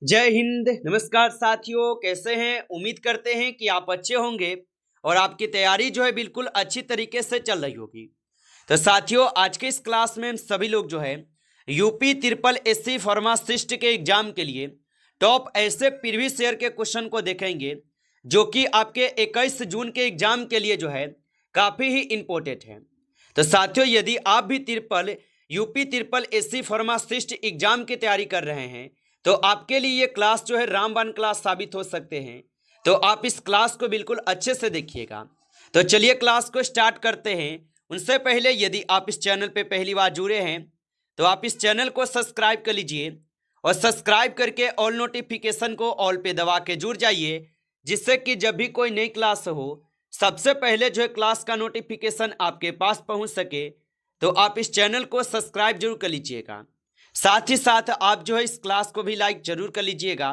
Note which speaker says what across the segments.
Speaker 1: जय हिंद। नमस्कार साथियों, कैसे हैं? उम्मीद करते हैं कि आप अच्छे होंगे और आपकी तैयारी जो है बिल्कुल अच्छी तरीके से चल रही होगी। तो साथियों, आज के इस क्लास में हम सभी लोग जो है यूपी ट्रिपल एससी फार्मासिस्ट के एग्जाम के लिए टॉप ऐसे प्रीवियस ईयर के क्वेश्चन को देखेंगे जो कि आपके 21 जून के एग्जाम के लिए जो है काफ़ी ही इम्पोर्टेंट है। तो साथियों, यदि आप भी UP triple SC pharmacist exam की तैयारी कर रहे हैं तो आपके लिए ये क्लास जो है रामबाण क्लास साबित हो सकते हैं। तो आप इस क्लास को बिल्कुल अच्छे से देखिएगा। तो चलिए क्लास को स्टार्ट करते हैं। उनसे पहले यदि आप इस चैनल पे पहली बार जुड़े हैं तो आप इस चैनल को सब्सक्राइब कर लीजिए और सब्सक्राइब करके ऑल नोटिफिकेशन को ऑल पे दबा के जुड़ जाइए, जिससे कि जब भी कोई नई क्लास हो सबसे पहले जो है क्लास का नोटिफिकेशन आपके पास पहुंच सके। तो आप इस चैनल को सब्सक्राइब जरूर कर लीजिएगा। साथ ही साथ आप जो है इस क्लास को भी लाइक जरूर कर लीजिएगा।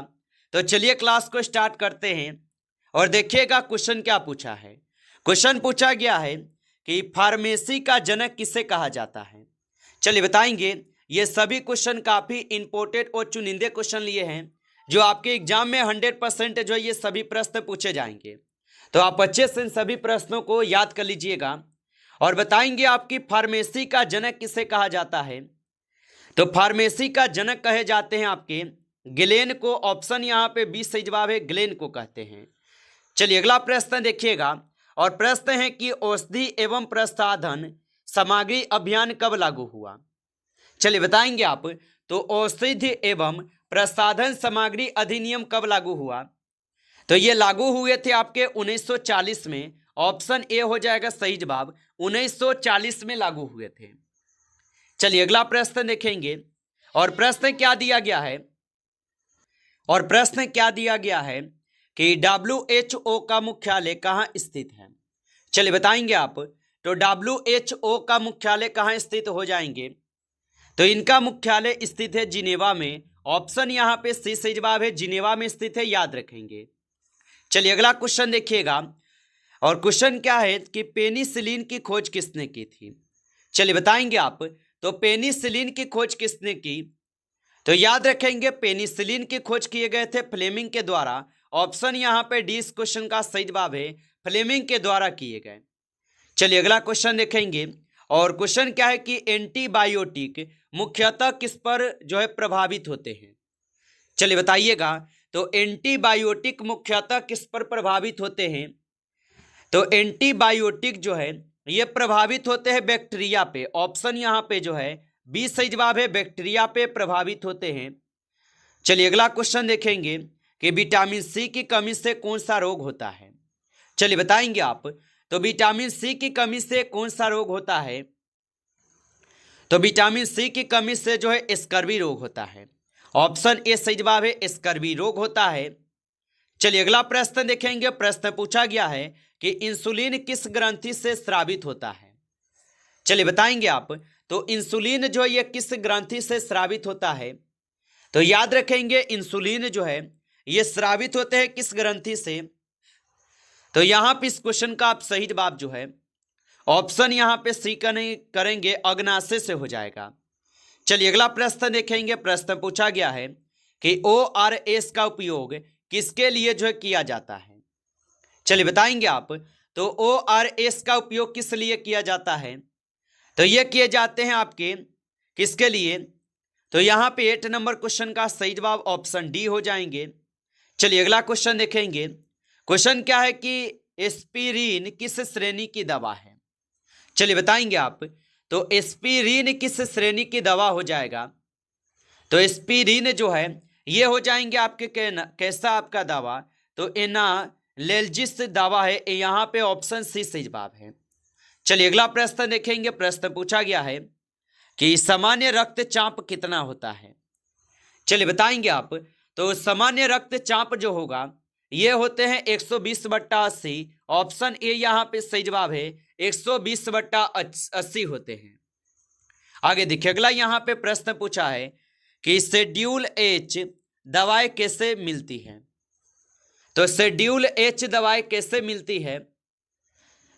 Speaker 1: तो चलिए क्लास को स्टार्ट करते हैं और देखिएगा क्वेश्चन क्या पूछा है। क्वेश्चन पूछा गया है कि फार्मेसी का जनक किसे कहा जाता है। चलिए बताएंगे। ये सभी क्वेश्चन काफी इंपॉर्टेंट और चुनिंदे क्वेश्चन लिए हैं जो आपके एग्जाम में 100% जो है ये सभी प्रश्न पूछे जाएंगे। तो आप अच्छे से इन सभी प्रश्नों को याद कर लीजिएगा और बताएंगे आपकी फार्मेसी का जनक किसे कहा जाता है। तो फार्मेसी का जनक कहे जाते हैं आपके ग्लेन को। ऑप्शन यहाँ पे 20 सही जवाब है, ग्लेन को कहते हैं। चलिए अगला प्रश्न देखिएगा और प्रश्न है कि औषधि एवं प्रसाधन सामग्री अभियान कब लागू हुआ। चलिए बताएंगे आप। तो औषधि एवं प्रसाधन सामग्री अधिनियम कब लागू हुआ। तो ये लागू हुए थे आपके 1940 में। ऑप्शन ए हो जाएगा सही जवाब, 1940 में लागू हुए थे। चलिए अगला प्रश्न देखेंगे और प्रश्न क्या दिया गया है। और प्रश्न क्या दिया गया है कि WHO का मुख्यालय कहाँ स्थित है। चलिए बताएंगे आप। तो WHO का मुख्यालय कहाँ स्थित हो जाएंगे। तो इनका मुख्यालय स्थित है जिनेवा में। ऑप्शन यहाँ पे सी सही जवाब है, जिनेवा में स्थित है, याद रखेंगे। चलिए अगला क्वेश्चन देखिएगा और क्वेश्चन क्या है कि पेनिसिलिन की खोज किसने की थी। चलिए बताएंगे आप। तो पेनिसिलिन की खोज किसने की। तो याद रखेंगे पेनिसिलिन की खोज किए गए थे फ्लेमिंग के द्वारा। ऑप्शन यहाँ पे डी इस क्वेश्चन का सही जवाब है, फ्लेमिंग के द्वारा किए गए। चलिए अगला क्वेश्चन देखेंगे और क्वेश्चन क्या है कि एंटीबायोटिक मुख्यतः किस पर जो है प्रभावित होते हैं। चलिए बताइएगा। तो एंटीबायोटिक मुख्यतः किस पर प्रभावित होते हैं। तो एंटीबायोटिक जो है ये प्रभावित होते हैं बैक्टीरिया पे। ऑप्शन यहाँ पे जो है 20 सही जवाब है, बैक्टीरिया पे प्रभावित होते हैं। चलिए अगला क्वेश्चन देखेंगे कि विटामिन सी की कमी से कौन सा रोग होता है। चलिए बताएंगे आप। तो विटामिन सी की कमी से कौन सा रोग होता है। तो विटामिन सी की कमी से जो है स्कर्वी रोग होता है। ऑप्शन ए सही जवाब है, स्कर्वी रोग होता है। चलिए अगला प्रश्न देखेंगे। प्रश्न पूछा गया है कि इंसुलिन किस ग्रंथि से स्रावित होता है। चलिए बताएंगे आप। तो इंसुलिन जो है ये किस ग्रंथि से स्रावित होता है। तो याद रखेंगे इंसुलिन जो है ये स्रावित होते हैं किस ग्रंथि से। तो यहां पे इस क्वेश्चन का आप सही जवाब जो है ऑप्शन यहां पे सी करेंगे, अग्नाशय से हो जाएगा। चलिए अगला प्रश्न देखेंगे। प्रश्न पूछा गया है कि ORS का उपयोग किसके लिए जो है किया जाता है। चलिए बताएंगे आप। तो ORS का उपयोग किस लिए किया जाता है। तो ये किए जाते हैं आपके किसके लिए। तो यहाँ पे 8 नंबर क्वेश्चन का सही जवाब ऑप्शन डी हो जाएंगे। चलिए अगला क्वेश्चन देखेंगे। क्वेश्चन क्या है कि एस्पिरिन किस श्रेणी की दवा है। चलिए बताएंगे आप। तो एस्पिरिन किस श्रेणी की दवा हो जाएगा। तो एस्पिरिन जो है ये हो जाएंगे आपके कैसा आपका दवा। तो एनाल्जेसिक दवा है, यहाँ पे ऑप्शन सी सही जवाब है। चलिए अगला प्रश्न देखेंगे। प्रश्न पूछा गया है कि सामान्य रक्तचाप कितना होता है। चलिए बताएंगे आप। तो सामान्य रक्तचाप जो होगा ये होते हैं 120/80। ऑप्शन ए यहाँ पे सही जवाब है, 120/80 होते हैं। आगे देखिए अगला यहाँ पे प्रश्न पूछा है कि शेड्यूल एच दवाएं कैसे मिलती हैं। तो शेड्यूल एच दवाएं कैसे मिलती है।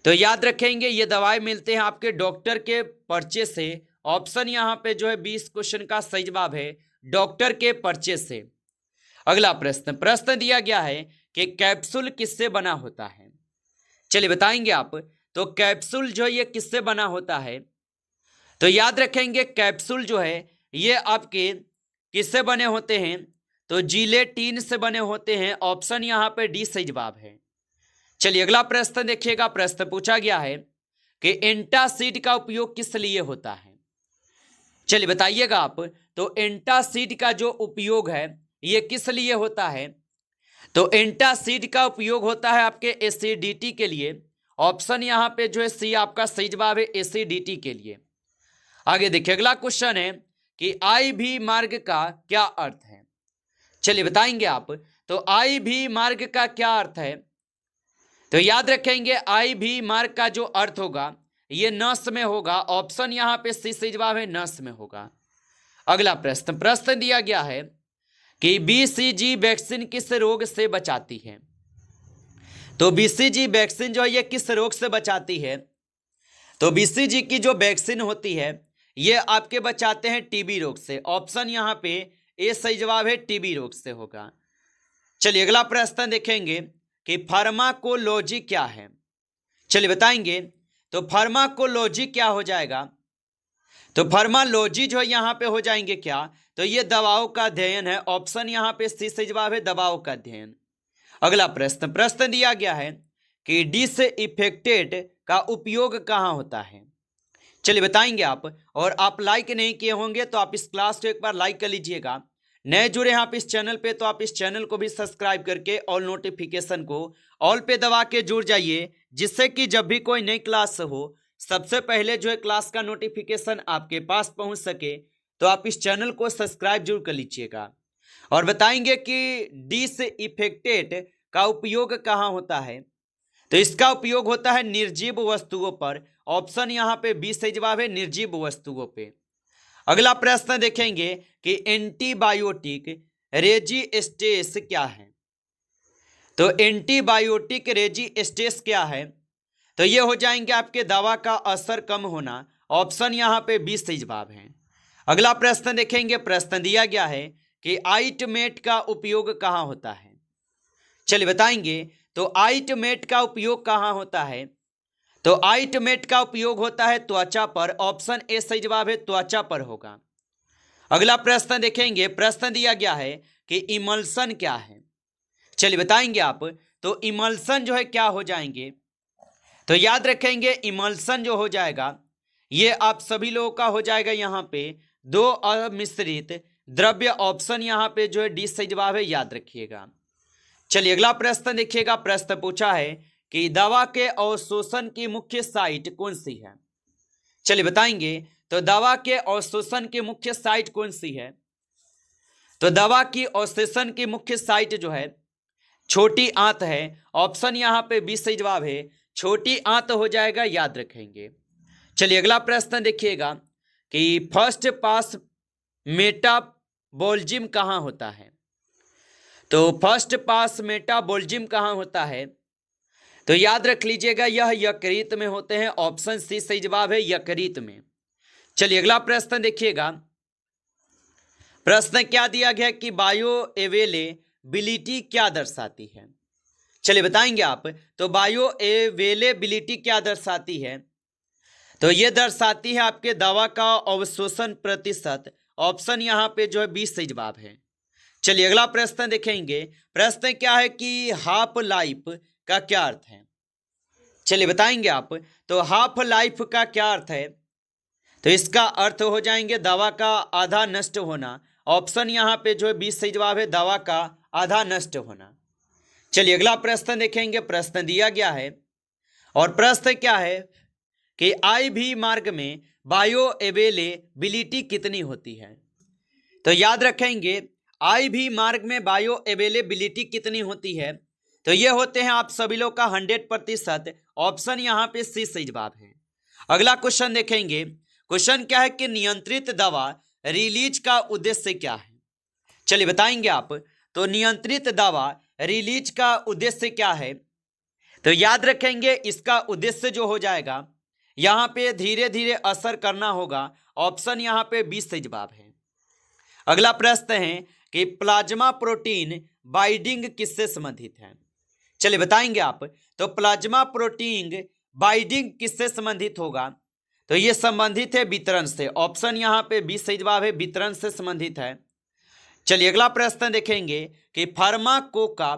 Speaker 1: तो याद रखेंगे ये दवाएं मिलते हैं आपके डॉक्टर के पर्चे से। ऑप्शन यहाँ पे जो है 20 क्वेश्चन का सही जवाब है, डॉक्टर के पर्चे से। अगला प्रश्न, प्रश्न दिया गया है कि कैप्सूल किससे बना होता है। चलिए बताएंगे आप। तो कैप्सूल जो है ये किससे बना होता है। तो याद रखेंगे कैप्सूल जो है ये आपके किससे बने होते हैं। तो जिलेटिन से बने होते हैं। ऑप्शन यहाँ पे डी सही जवाब है। चलिए अगला प्रश्न देखिएगा। प्रश्न पूछा गया है कि एंटासिड का उपयोग किस लिए होता है। चलिए बताइएगा आप। तो एंटासिड का जो उपयोग है ये किस लिए होता है। तो एंटासिड का उपयोग होता है आपके एसिडिटी के लिए। ऑप्शन यहाँ पे जो है सी आपका सही जवाब है, एसिडिटी के लिए। आगे देखिए अगला क्वेश्चन है कि आई भी मार्ग का क्या अर्थ है। चलिए बताएंगे आप। तो आई भी मार्ग का क्या अर्थ है। तो याद रखेंगे आई भी मार्ग का जो अर्थ होगा ये नस में होगा। ऑप्शन यहाँ पे सी सही जवाब है, नस में होगा। अगला प्रश्न, प्रश्न दिया गया है कि बीसीजी वैक्सीन किस रोग से बचाती है। तो बीसीजी वैक्सीन जो है ये किस रोग से बचाती है। तो बीसीजी की जो वैक्सीन होती है ये आपके बचाते हैं टीबी रोग से। ऑप्शन यहाँ पे ए सही जवाब है, टीबी रोग से होगा। चलिए अगला प्रश्न देखेंगे कि फार्माकोलॉजी क्या है। चलिए बताएंगे। तो फार्माकोलॉजी क्या हो जाएगा। तो फार्माकोलॉजी जो है यहाँ पे हो जाएंगे क्या। तो ये दवाओं का अध्ययन है। ऑप्शन यहाँ पे सी सही जवाब है, दवाओं का अध्ययन। अगला प्रश्न, प्रश्न दिया गया है कि डिसइंफेक्टेंट का उपयोग कहाँ होता है। चलिए बताएंगे आप। और आप लाइक नहीं किए होंगे तो आप इस क्लास को एक बार लाइक कर लीजिएगा। नए जुड़े हैं आप इस चैनल पे तो आप इस चैनल को भी सब्सक्राइब करके ऑल नोटिफिकेशन को ऑल पे दबा के जुड़ जाइए, जिससे कि जब भी कोई नई क्लास हो सबसे पहले जो है क्लास का नोटिफिकेशन आपके पास पहुंच सके। तो आप इस चैनल को सब्सक्राइब जरूर कर लीजिएगा। और बताएंगे कि डिसइंफेक्टेंट का उपयोग कहाँ होता है। तो इसका उपयोग होता है निर्जीव वस्तुओं पर। ऑप्शन यहाँ पे बी सही जवाब है, निर्जीव वस्तुओं पे। अगला प्रश्न देखेंगे कि एंटीबायोटिक रेजिस्टेंस क्या है। तो एंटीबायोटिक रेजिस्टेंस क्या है। तो ये हो जाएंगे आपके दवा का असर कम होना। ऑप्शन यहाँ पे बी सही जवाब है। अगला प्रश्न देखेंगे। प्रश्न दिया गया है कि आइटमेट का उपयोग कहाँ होता है। चलिए बताएंगे। तो आइटमेट का उपयोग कहाँ होता है। तो आइटमेट का उपयोग होता है त्वचा पर। ऑप्शन ए सही जवाब है, त्वचा पर होगा। अगला प्रश्न देखेंगे। प्रश्न दिया गया है कि इमल्सन क्या है। चलिए बताएंगे आप। तो इमल्सन जो है क्या हो जाएंगे। तो याद रखेंगे इमल्सन जो हो जाएगा ये आप सभी लोगों का हो जाएगा यहाँ पे दो अमिश्रित द्रव्य। ऑप्शन यहाँ पे जो है डी सही जवाब है, याद रखिएगा। चलिए अगला प्रश्न देखिएगा। प्रश्न पूछा है कि दवा के अवशोषण की मुख्य साइट कौन सी है। चलिए बताएंगे। तो दवा के अवशोषण की मुख्य साइट कौन सी है। तो दवा की अवशोषण की मुख्य साइट जो है छोटी आंत है। ऑप्शन यहाँ पे बी सही जवाब है, छोटी आंत हो जाएगा, याद रखेंगे। चलिए अगला प्रश्न देखिएगा कि फर्स्ट पास मेटाबॉलिज्म कहाँ होता है। तो फर्स्ट पास मेटाबॉलिज्म कहाँ होता है। तो याद रख लीजिएगा यह यकृत में होते हैं। ऑप्शन सी सही जवाब है, यकृत में। चलिए अगला प्रश्न देखिएगा। प्रश्न क्या दिया गया कि बायो अवेलेबिलिटी क्या दर्शाती है। चलिए बताएंगे आप। तो बायो अवेलेबिलिटी क्या दर्शाती है। तो ये दर्शाती है आपके दवा का अवशोषण प्रतिशत। ऑप्शन यहाँ पे जो है 20 सही जवाब है। चलिए अगला प्रश्न देखेंगे। प्रश्न क्या है कि हाफ लाइफ का क्या अर्थ है। चलिए बताएंगे आप। तो हाफ लाइफ का क्या अर्थ है। तो इसका अर्थ हो जाएंगे दवा का आधा नष्ट होना। ऑप्शन यहाँ पे जो है 20 सही जवाब है, दवा का आधा नष्ट होना। चलिए अगला प्रश्न देखेंगे। प्रश्न दिया गया है और प्रश्न क्या है कि IV मार्ग में बायो अवेलेबिलिटी कितनी होती है। तो याद रखेंगे IV मार्ग में बायो अवेलेबिलिटी कितनी होती है। तो ये होते हैं आप सभी लोग का 100%। ऑप्शन यहाँ पे सी सही जवाब है। अगला क्वेश्चन देखेंगे। क्वेश्चन क्या है कि नियंत्रित दवा रिलीज का उद्देश्य क्या है। चलिए बताएंगे आप। तो नियंत्रित दवा रिलीज का उद्देश्य क्या है। तो याद रखेंगे इसका उद्देश्य जो हो जाएगा यहाँ पे धीरे धीरे असर करना होगा। ऑप्शन यहाँ पे 20 सही जवाब है। अगला प्रश्न है कि प्लाज्मा प्रोटीन बाइंडिंग किससे संबंधित है? चलिए बताएंगे आप। तो प्लाज्मा प्रोटीन बाइंडिंग किससे संबंधित होगा? तो ये संबंधित है वितरण से। ऑप्शन यहाँ पे बी सही जवाब है, वितरण से संबंधित है। चलिए अगला प्रश्न देखेंगे कि फार्माकोका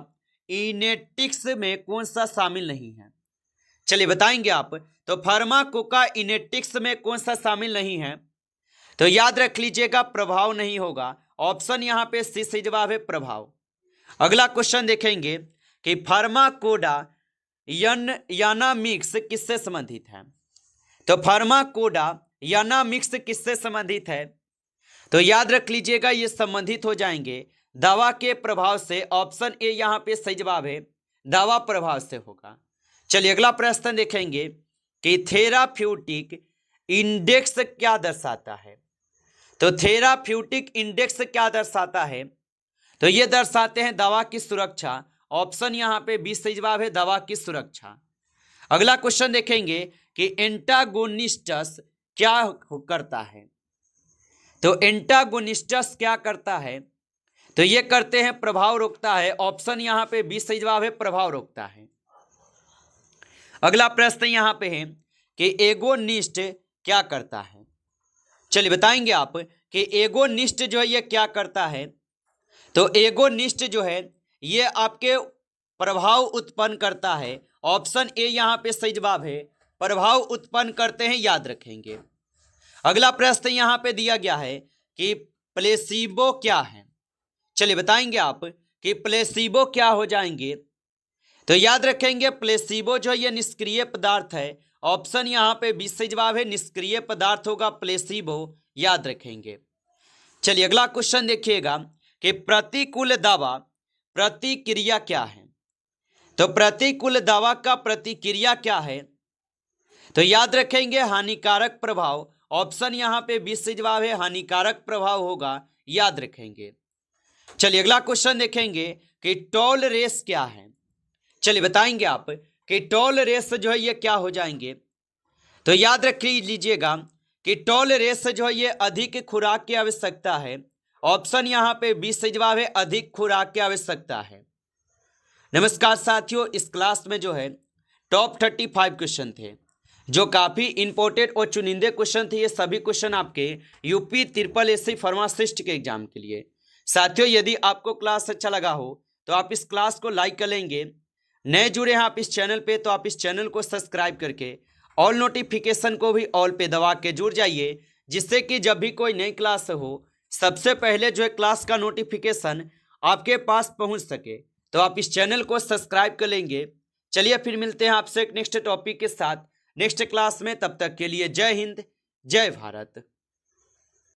Speaker 1: इनेटिक्स में कौन सा शामिल नहीं है? चलिए बताएंगे आप। तो फार्माकोका इनेटिक्स में कौन सा शामिल नहीं है? तो याद रख लीजिएगा, प्रभाव नहीं होगा। ऑप्शन यहाँ पे सी सही जवाब है, प्रभाव। अगला क्वेश्चन देखेंगे कि फार्माकोडा यानामिक्स किससे संबंधित है? तो फार्माकोडा यानामिक्स किससे संबंधित है? तो याद रख लीजिएगा, ये संबंधित हो जाएंगे दवा के प्रभाव से। ऑप्शन ए यहाँ पे सही जवाब है, दवा प्रभाव से होगा। चलिए अगला प्रश्न देखेंगे कि थेराप्यूटिक इंडेक्स क्या दर्शाता है? तो थेराप्यूटिक इंडेक्स क्या दर्शाता है? तो ये दर्शाते हैं दवा की सुरक्षा। ऑप्शन यहाँ पे बी सही जवाब है, दवा की सुरक्षा। अगला क्वेश्चन देखेंगे कि एंटागोनिस्टस क्या करता है? तो एंटागोनिस्टस क्या करता है? तो ये करते हैं प्रभाव रोकता है। ऑप्शन यहाँ पे बी सही जवाब है, प्रभाव रोकता है। अगला प्रश्न यहाँ पे है कि एगोनिस्ट क्या करता है? चलिए बताएंगे आप कि एगोनिस्ट जो है ये क्या करता है। तो एगोनिस्ट जो है ये आपके प्रभाव उत्पन्न करता है। ऑप्शन ए यहाँ पे सही जवाब है, प्रभाव उत्पन्न करते हैं, याद रखेंगे। अगला प्रश्न यहाँ पे दिया गया है कि प्लेसिबो क्या है? चलिए बताएंगे आप कि प्लेसिबो क्या हो जाएंगे। तो याद रखेंगे, प्लेसिबो जो है ये निष्क्रिय पदार्थ है। ऑप्शन यहाँ पे बी सही जवाब है, निष्क्रिय पदार्थ होगा प्लेसिबो, याद रखेंगे। चलिए अगला क्वेश्चन देखिएगा कि प्रतिकूल दवा प्रतिक्रिया क्या है? तो प्रतिकूल दवा का प्रतिक्रिया क्या है? तो याद रखेंगे हानिकारक प्रभाव। ऑप्शन यहाँ पे बी सही जवाब है, हानिकारक प्रभाव होगा, याद रखेंगे। चलिए अगला क्वेश्चन देखेंगे कि टॉलरेंस क्या है? चलिए बताएंगे आप कि टॉलरेंस जो है ये क्या हो जाएंगे। तो याद रख लीजिएगा कि टॉलरेंस जो है ये अधिक खुराक की आवश्यकता है। ऑप्शन यहाँ पे बी सही जवाब है, अधिक खुराक की आवश्यकता है। नमस्कार साथियों, इस क्लास में जो है टॉप 35 क्वेश्चन थे जो काफ़ी इंपॉर्टेंट और चुनिंदे क्वेश्चन थे। ये सभी क्वेश्चन आपके यूपी SSC फार्मासिस्ट के एग्जाम के लिए। साथियों यदि आपको क्लास अच्छा लगा हो तो आप इस क्लास को लाइक कर लेंगे। नए जुड़े हैं आप इस चैनल पे तो आप इस चैनल को सब्सक्राइब करके ऑल नोटिफिकेशन को भी ऑल पे दबा के जुड़ जाइए, जिससे कि जब भी कोई नई क्लास हो सबसे पहले जो है क्लास का नोटिफिकेशन आपके पास पहुंच सके। तो आप इस चैनल को सब्सक्राइब कर लेंगे। चलिए फिर मिलते हैं आपसे एक नेक्स्ट टॉपिक के साथ नेक्स्ट क्लास में। तब तक के लिए जय हिंद, जय भारत।